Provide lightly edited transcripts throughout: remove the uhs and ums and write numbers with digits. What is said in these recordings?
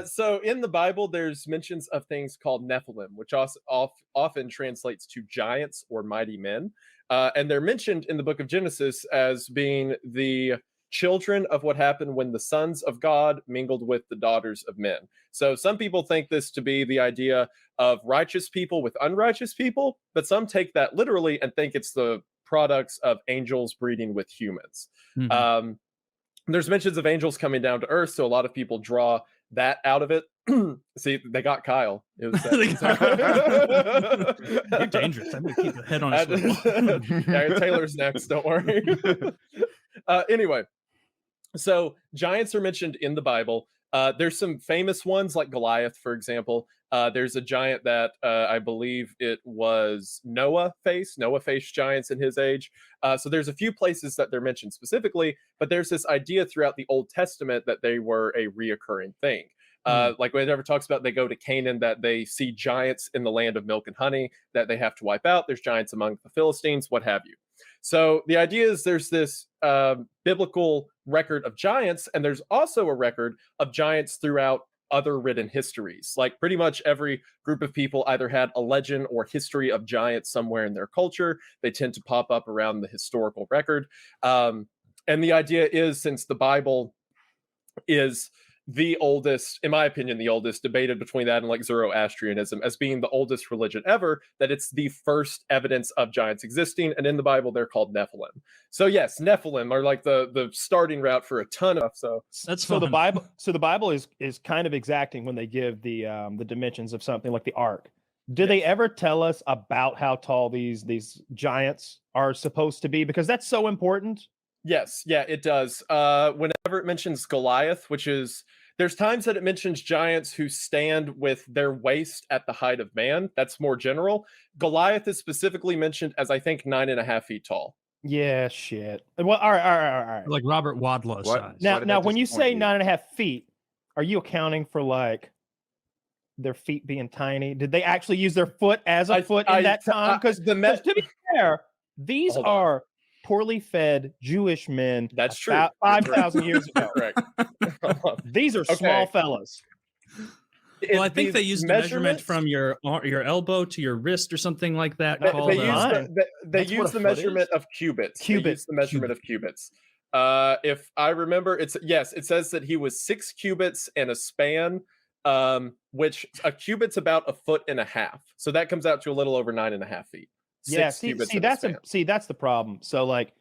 So in the Bible, there's mentions of things called Nephilim, which also often translates to giants or mighty men. And they're mentioned in the book of Genesis as being the children of what happened when the sons of God mingled with the daughters of men. So some people think this to be the idea of righteous people with unrighteous people, but some take that literally and think it's the products of angels breeding with humans. Mm-hmm. There's mentions of angels coming down to earth, so a lot of people draw that out of it. See, they got Kyle. It was You're dangerous. I'm gonna keep your head on a swivel. Yeah, Taylor's next. Don't worry. Anyway, so giants are mentioned in the Bible. There's some famous ones like Goliath, for example. There's a giant that I believe it was Noah faced giants in his age. So there's a few places that they're mentioned specifically, but there's this idea throughout the Old Testament that they were a reoccurring thing. Like when it ever talks about they go to Canaan, that they see giants in the land of milk and honey that they have to wipe out. There's giants among the Philistines, what have you. So the idea is there's this biblical record of giants, and there's also a record of giants throughout other written histories. Like pretty much every group of people either had a legend or history of giants somewhere in their culture. They tend to pop up around the historical record. And the idea is, since the Bible is the oldest, in my opinion, the oldest, debated between that and like Zoroastrianism as being the oldest religion ever, that it's the first evidence of giants existing. And in the Bible, they're called Nephilim. So yes, Nephilim are like the starting route for a ton of stuff. So that's so fun. The Bible is kind of exacting when they give the dimensions of something like the ark. Do they ever tell us about how tall these giants are supposed to be? Because that's so important. Yes, yeah, it does. Whenever it mentions Goliath, which is, there's times that it mentions giants who stand with their waist at the height of man. That's more general. Goliath is specifically mentioned as, I think, 9.5 feet tall. Yeah, shit. Well, all right. Like Robert Wadlow size. Now, when you say 9.5 feet, are you accounting for like their feet being tiny? Did they actually use their foot as a foot in that time? Because to be fair, these are poorly fed Jewish men. That's true. About 5,000 years ago. Correct. These are small fellas. Well, I think they used the measurement from your elbow to your wrist or something like that. They use the measurement of cubits. Cubits. The measurement of cubits. If I remember, it says that he was 6 cubits and a span, which a cubit's about 1.5 feet. So that comes out to a little over 9.5 feet. Yeah, see that's the problem. So like,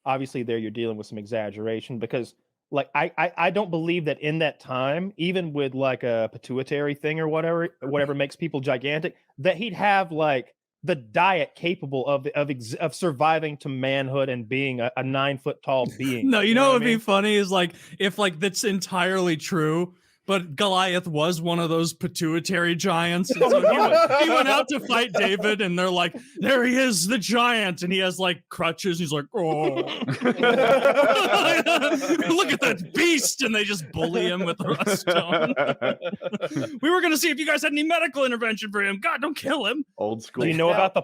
obviously there you're dealing with some exaggeration, because like I don't believe that in that time, even with like a pituitary thing or whatever makes people gigantic, that he'd have like the diet capable of surviving to manhood and being a 9 foot tall being. No, you know what would be funny is like if like that's entirely true, but Goliath was one of those pituitary giants. And so he went out to fight David, and they're like, there he is, the giant. And he has like crutches. He's like, oh, look at that beast. And they just bully him with a stone. We were going to see if you guys had any medical intervention for him. God, don't kill him. Old school. Do you know about the